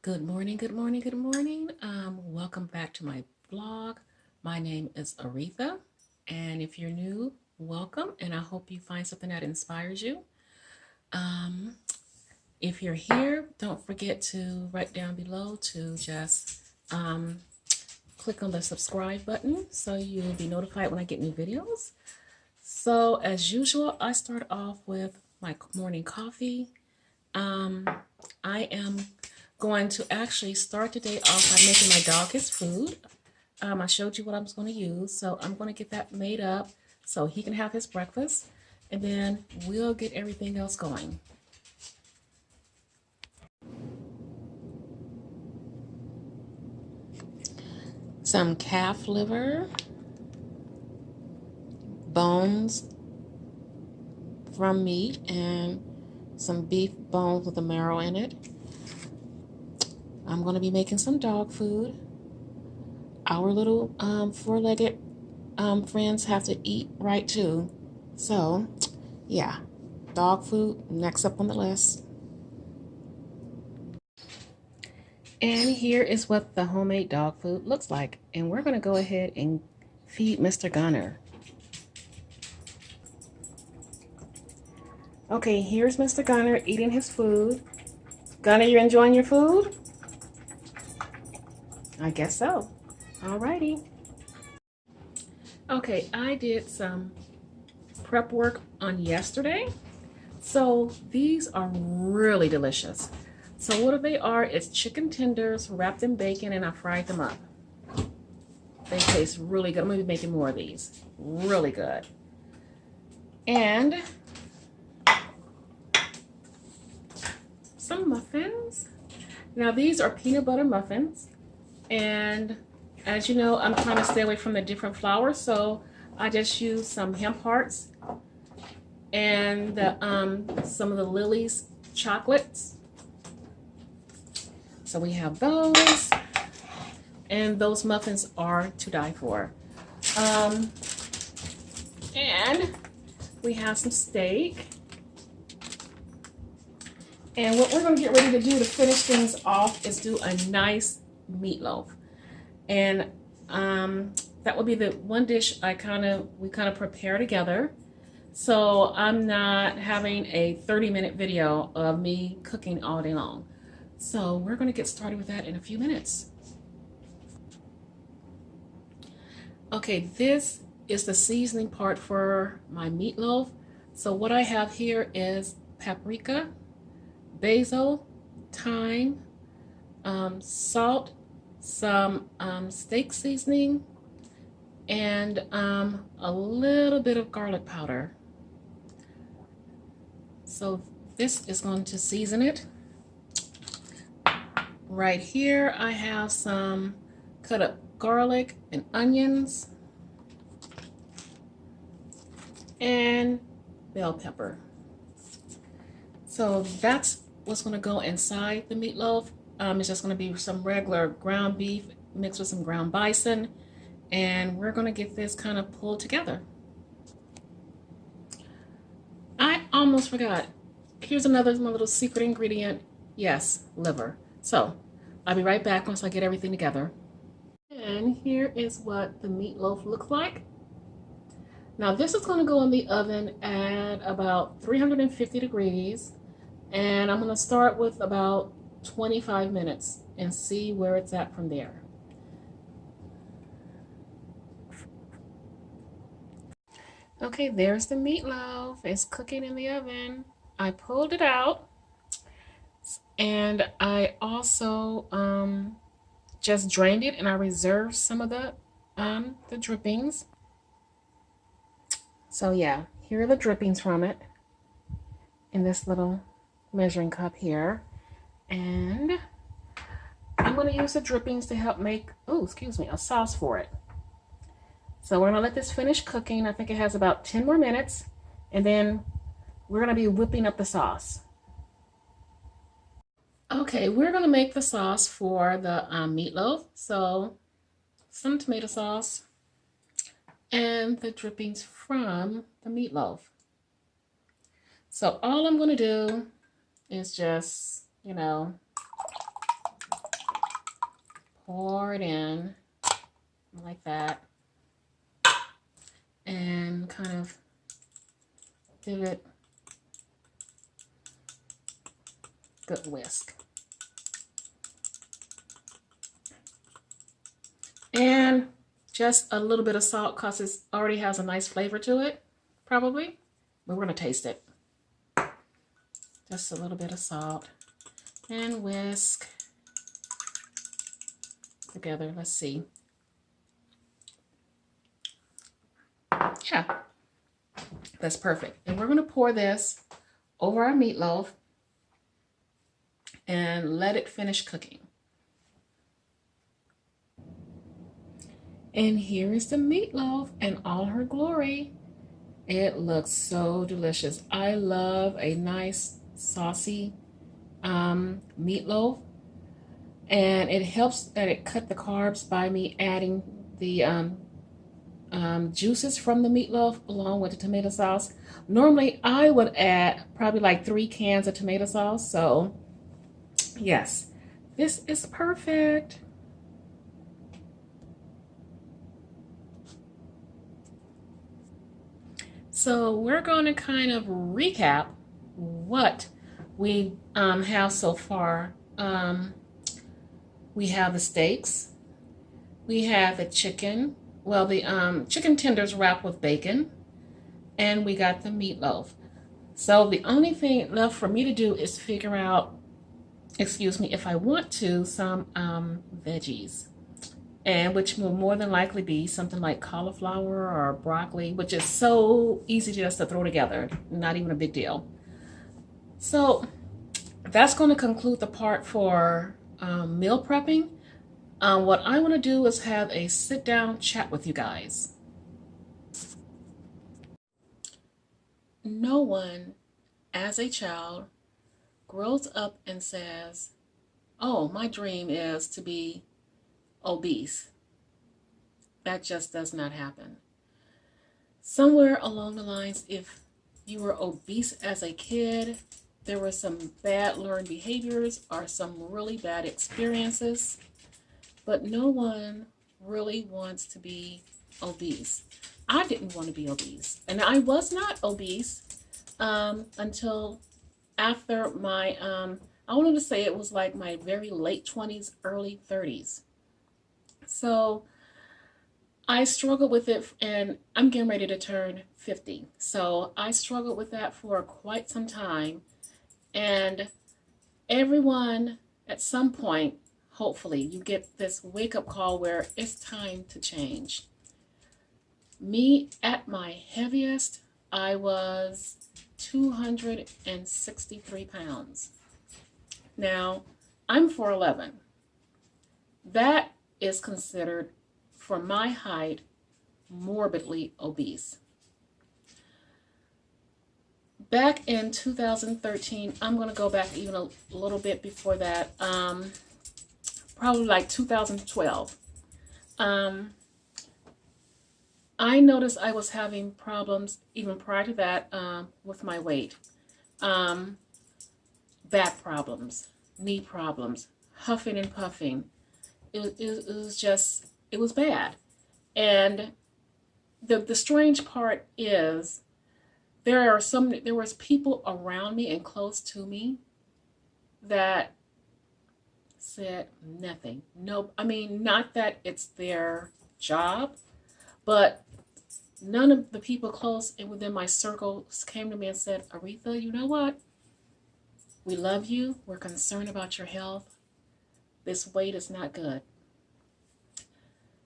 Good morning, good morning, good morning. Welcome back to my vlog. My name is Aretha, and if you're new, welcome, and I hope you find something that inspires you. Um, if you're here, don't forget to write down below to just click on the subscribe button so you'll be notified when I get new videos. So as usual, I start off with my morning coffee. I am going to actually start the day off by making my dog his food. I showed you what I was going to use, so I'm going to get that made up so he can have his breakfast, and then we'll get everything else going. Some calf liver, bones from meat, and some beef bones with the marrow in it. I'm going to be making some dog food. Our little four-legged friends have to eat right too. So, yeah, dog food next up on the list. And here is what the homemade dog food looks like. And we're going to go ahead and feed Mr. Gunner. Okay, here's Mr. Gunner eating his food. Gunner, you enjoying your food? I guess so. Alrighty. Okay, I did some prep work on yesterday. So these are really delicious. So what they are is chicken tenders wrapped in bacon, and I fried them up. They taste really good. I'm going to be making more of these. Really good. And some muffins. Now these are peanut butter muffins. And as you know, I'm trying to stay away from the different flours, so I just use some hemp hearts and some of the Lily's chocolates. So we have those, and those muffins are to die for. And we have some steak. And what we're going to get ready to do to finish things off is do a nice meatloaf. And that will be the one dish we kind of prepare together. So I'm not having a 30-minute video of me cooking all day long. So we're going to get started with that in a few minutes. Okay, this is the seasoning part for my meatloaf. So what I have here is paprika, basil, thyme, salt, some steak seasoning, and a little bit of garlic powder. So this is going to season it. Right here I have some cut up garlic and onions and bell pepper. So that's what's going to go inside the meatloaf. It's just going to be some regular ground beef mixed with some ground bison, and we're going to get this kind of pulled together. I almost forgot. Here's another my little secret ingredient. Yes, liver. So I'll be right back once I get everything together. And here is what the meatloaf looks like. Now this is going to go in the oven at about 350 degrees. And I'm going to start with about 25 minutes and see where it's at from there. Okay, there's the meatloaf. It's cooking in the oven. I pulled it out, and I also just drained it, and I reserved some of the drippings. So yeah, here are the drippings from it in this little measuring cup here. And I'm going to use the drippings to help make, a sauce for it. So we're going to let this finish cooking. I think it has about 10 more minutes, and then we're going to be whipping up the sauce. Okay, we're going to make the sauce for the meatloaf. So some tomato sauce and the drippings from the meatloaf. So all I'm going to do is just, pour it in like that and kind of give it a good whisk. And just a little bit of salt because it already has a nice flavor to it, probably. But we're going to taste it. Just a little bit of salt and whisk together. Let's see. Yeah, that's perfect. And we're going to pour this over our meatloaf and let it finish cooking. And here is the meatloaf in all her glory. It looks so delicious. I love a nice saucy meatloaf, and it helps that it cut the carbs by me adding the juices from the meatloaf along with the tomato sauce. Normally I would add probably like 3 cans of tomato sauce. So yes, this is perfect. So we're going to kind of recap what we have so far. We have the steaks. We have the chicken. Well, the chicken tenders wrapped with bacon. And we got the meatloaf. So the only thing left for me to do is figure out, excuse me, if I want to, some veggies. And which will more than likely be something like cauliflower or broccoli, which is so easy just to throw together. Not even a big deal. So that's going to conclude the part for meal prepping. What I want to do is have a sit-down chat with you guys. No one, as a child, grows up and says, oh, my dream is to be obese. That just does not happen. Somewhere along the lines, if you were obese as a kid, there were some bad learned behaviors or some really bad experiences, but no one really wants to be obese. I didn't want to be obese, and I was not obese until after my, I wanted to say it was like my very late 20s, early 30s. So I struggled with it, and I'm getting ready to turn 50. So I struggled with that for quite some time. And everyone, at some point, hopefully, you get this wake-up call where it's time to change. Me, at my heaviest, I was 263 pounds. Now, I'm 4'11". That is considered, for my height, morbidly obese. Back in 2013, I'm going to go back even a little bit before that, probably like 2012. I noticed I was having problems even prior to that with my weight. Back problems, knee problems, huffing and puffing. It was bad. And the strange part is there was people around me and close to me that said nothing. No, I mean, not that it's their job, but none of the people close and within my circle came to me and said, Aretha, you know what? We love you. We're concerned about your health. This weight is not good.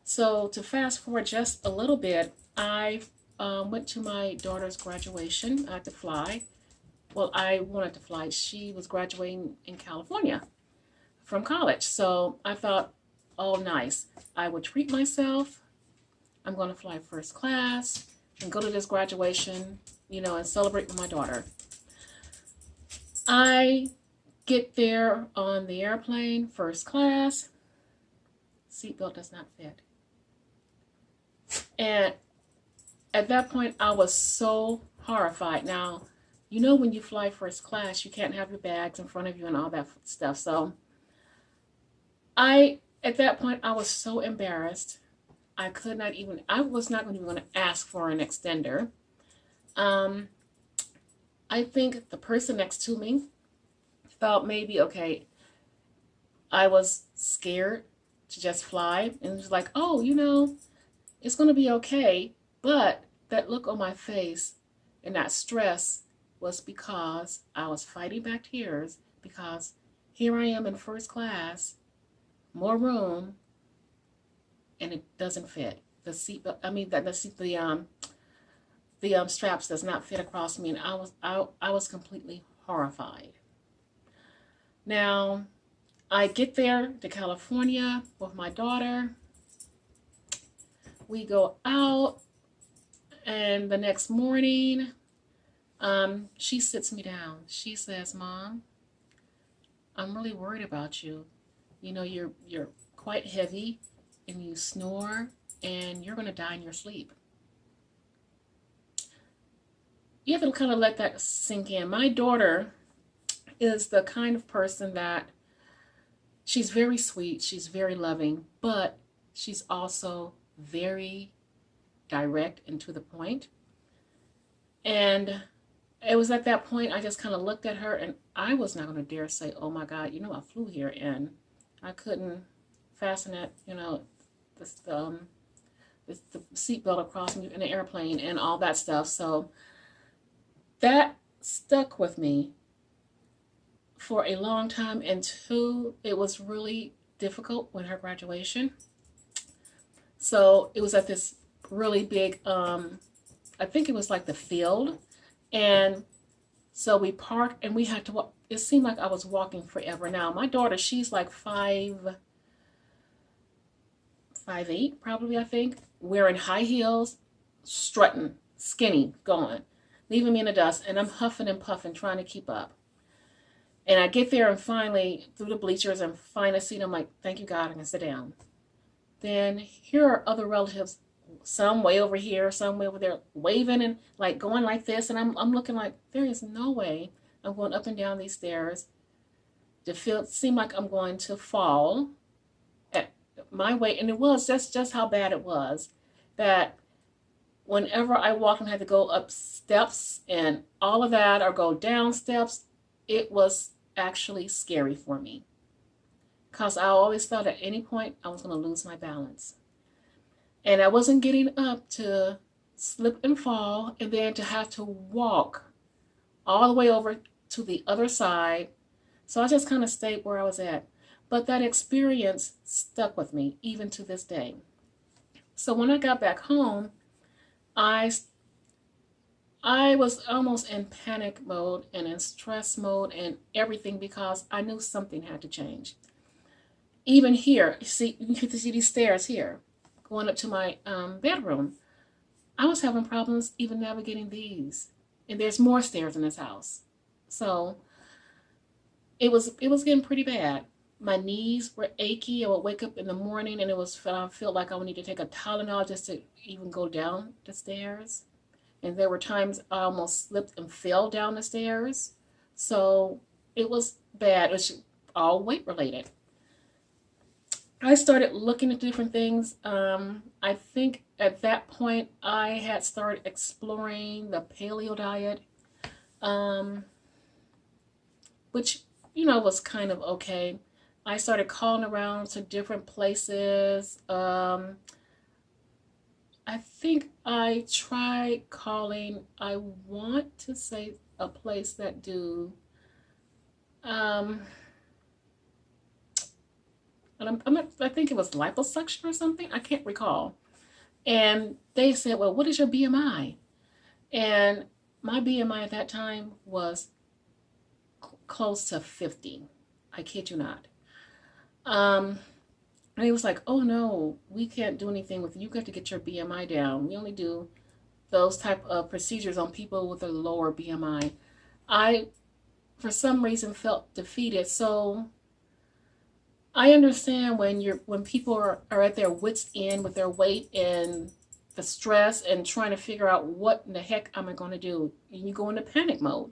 So to fast forward just a little bit, I went to my daughter's graduation. I had to fly. Well, I wanted to fly. She was graduating in California from college. So I thought, oh, nice. I would treat myself. I'm going to fly first class and go to this graduation, and celebrate with my daughter. I get there on the airplane, first class. Seatbelt does not fit. And at that point, I was so horrified. Now, when you fly first class, you can't have your bags in front of you and all that stuff. So I At that point, I was so embarrassed. I was not even going to ask for an extender. I think the person next to me thought maybe, okay, I was scared to just fly. And it was like, oh, it's going to be okay. But that look on my face and that stress was because I was fighting back tears, because here I am in first class, more room, and it doesn't fit. The seat, I mean, the straps does not fit across me, and I was completely horrified. Now, I get there to California with my daughter. We go out, and the next morning, she sits me down. She says, "Mom, I'm really worried about you. You're quite heavy, and you snore, and you're going to die in your sleep." You have to kind of let that sink in. My daughter is the kind of person that she's very sweet, she's very loving, but she's also very direct and to the point. And it was at that point I just kind of looked at her, and I was not going to dare say, "Oh my God, I flew here and I couldn't fasten it, the seatbelt across me in the airplane," and all that stuff. So that stuck with me for a long time, and two, it was really difficult with her graduation. So it was at this really big, I think it was like the field, and so we parked and we had to walk. It seemed like I was walking forever. Now my daughter, she's like 5'8", probably, I think, wearing high heels, strutting, skinny, going, leaving me in the dust, and I'm huffing and puffing trying to keep up. And I get there and finally, through the bleachers, and find a seat. I'm like, thank you, God, I can sit down. Then here are other relatives, some way over here, some way over there, waving and like going like this. And I'm looking like, there is no way I'm going up and down these stairs to seem like I'm going to fall at my weight. And it was just how bad it was, that whenever I walked and had to go up steps and all of that, or go down steps, it was actually scary for me, because I always thought at any point I was going to lose my balance. And I wasn't getting up to slip and fall, and then to have to walk all the way over to the other side. So I just kind of stayed where I was at. But that experience stuck with me even to this day. So when I got back home, I was almost in panic mode and in stress mode and everything, because I knew something had to change. Even here, you can see these stairs here going up to my bedroom. I was having problems even navigating these, and there's more stairs in this house. So it was getting pretty bad. My knees were achy. I would wake up in the morning and I felt like I would need to take a Tylenol just to even go down the stairs. And there were times I almost slipped and fell down the stairs. So it was bad. It was all weight related. I started looking at different things. I think at that point I had started exploring the paleo diet, which, was kind of okay. I started calling around to different places. I think I tried calling, I want to say a place that do, I think it was liposuction or something. I can't recall. And they said, well, what is your BMI? And my BMI at that time was close to 50. I kid you not. And it was like, oh no, we can't do anything with you. You got to get your BMI down. We only do those type of procedures on people with a lower BMI. I, for some reason, felt defeated. So I understand when people are at their wits' end with their weight and the stress and trying to figure out what in the heck am I going to do. And you go into panic mode.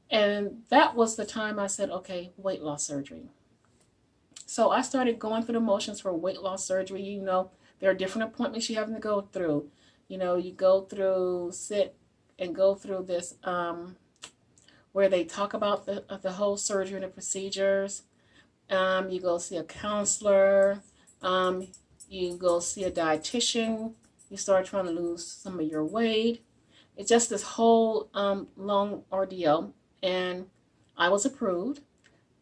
And that was the time I said, okay, weight loss surgery. So I started going through the motions for weight loss surgery. You know, there are different appointments you have to go through. You know, you go through, sit and go through this where they talk about the whole surgery and the procedures. You go see a counselor. You go see a dietitian. You start trying to lose some of your weight. It's just this whole long ordeal. And I was approved.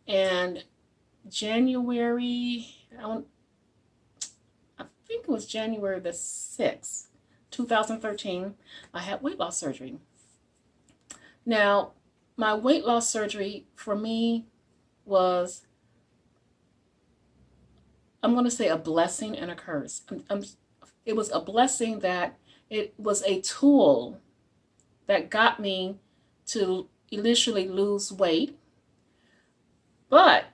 And January, I think it was January the 6th, 2013, I had weight loss surgery. Now, my weight loss surgery for me was, I'm going to say, a blessing and a curse. It was a blessing that it was a tool that got me to initially lose weight. But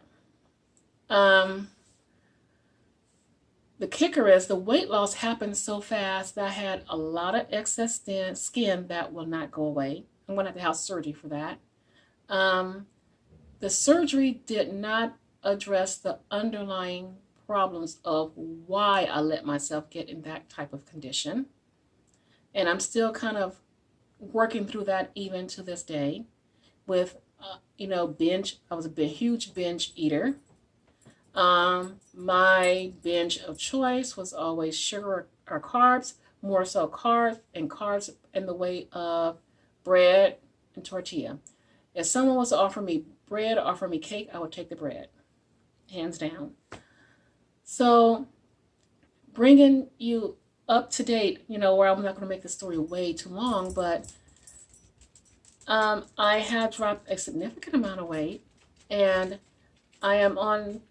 the kicker is the weight loss happened so fast that I had a lot of excess skin that will not go away. I'm going to have to have surgery for that. The surgery did not address the underlying problems of why I let myself get in that type of condition. And I'm still kind of working through that even to this day with, binge. I was a huge binge eater. My binge of choice was always sugar or carbs, more so carbs in the way of bread and tortilla. If someone was to offer me bread or offer me cake, I would take the bread, hands down. So bringing you up to date, where I'm not going to make the story way too long, but I have dropped a significant amount of weight, and I am on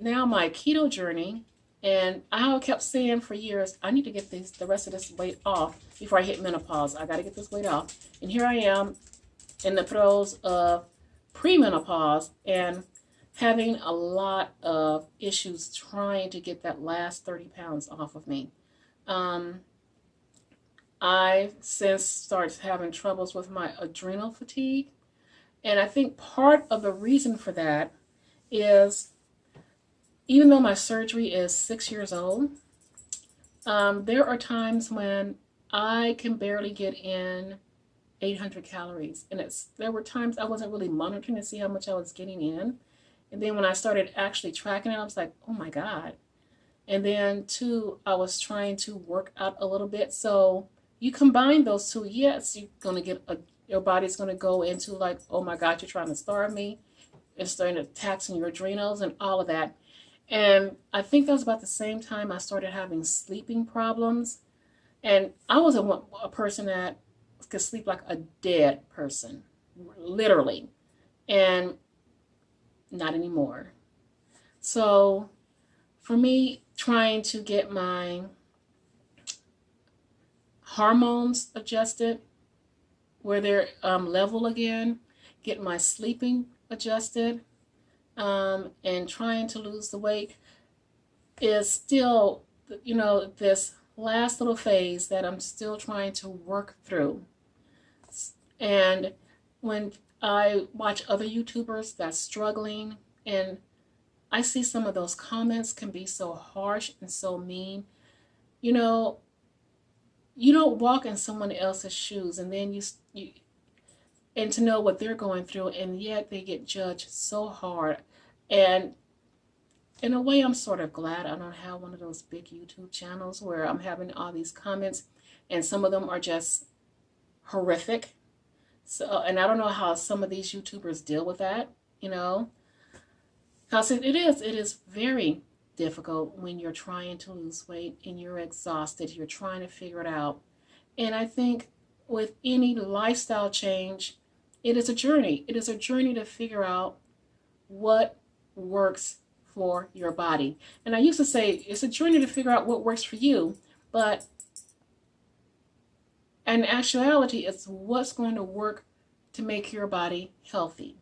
now my keto journey, and I kept saying for years, I need to get the rest of this weight off before I hit menopause. I got to get this weight off. And here I am in the throes of premenopause and having a lot of issues trying to get that last 30 pounds off of me. I since started having troubles with my adrenal fatigue. And I think part of the reason for that is, even though my surgery is 6 years old, there are times when I can barely get in 800 calories. And there were times I wasn't really monitoring to see how much I was getting in. And then when I started actually tracking it, I was like, oh my God. And then too, I was trying to work out a little bit. So you combine those two, yes, you're going to get your body's going to go into like, oh my God, you're trying to starve me. It's starting to taxing your adrenals and all of that. And I think that was about the same time I started having sleeping problems. And I was a person that could sleep like a dead person, literally. And not anymore. So for me, trying to get my hormones adjusted where they're level again, get my sleeping adjusted, and trying to lose the weight is still, this last little phase that I'm still trying to work through. And when I watch other YouTubers that's struggling, and I see some of those comments can be so harsh and so mean. You don't walk in someone else's shoes, and then and to know what they're going through, and yet they get judged so hard. And in a way, I'm sort of glad I don't have one of those big YouTube channels where I'm having all these comments, and some of them are just horrific. So, and I don't know how some of these YouTubers deal with that, because it is very difficult when you're trying to lose weight and you're exhausted, you're trying to figure it out. And I think with any lifestyle change, it is a journey. It is a journey to figure out what works for your body. And I used to say it's a journey to figure out what works for you, but in actuality, it's what's going to work to make your body healthy.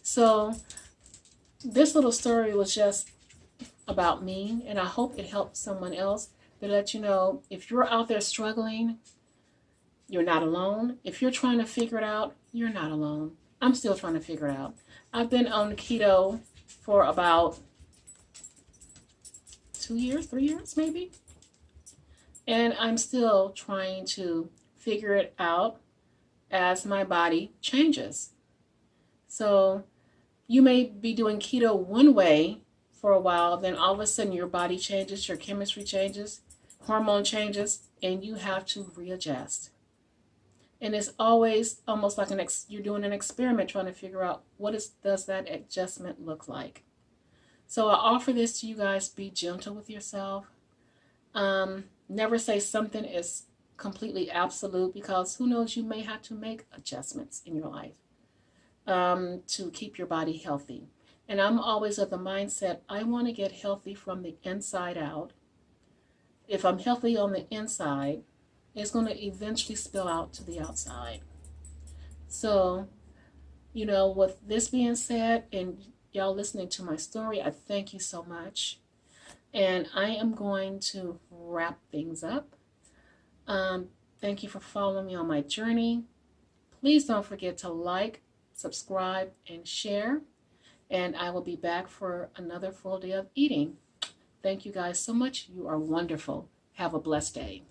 So this little story was just about me, and I hope it helps someone else to let you know, if you're out there struggling, you're not alone. If you're trying to figure it out, you're not alone. I'm still trying to figure it out. I've been on keto for about 2 years, 3 years maybe. And I'm still trying to figure it out as my body changes. So you may be doing keto one way for a while, then all of a sudden your body changes, your chemistry changes, hormone changes, and you have to readjust. And it's always almost like you're doing an experiment trying to figure out does that adjustment look like. So I offer this to you guys. Be gentle with yourself. Never say something is completely absolute, because who knows, you may have to make adjustments in your life to keep your body healthy. And I'm always of the mindset, I want to get healthy from the inside out. If I'm healthy on the inside, it's going to eventually spill out to the outside. So, with this being said, and y'all listening to my story, I thank you so much. And I am going to wrap things up. Thank you for following me on my journey. Please don't forget to like, subscribe, and share. And I will be back for another full day of eating. Thank you guys so much. You are wonderful. Have a blessed day.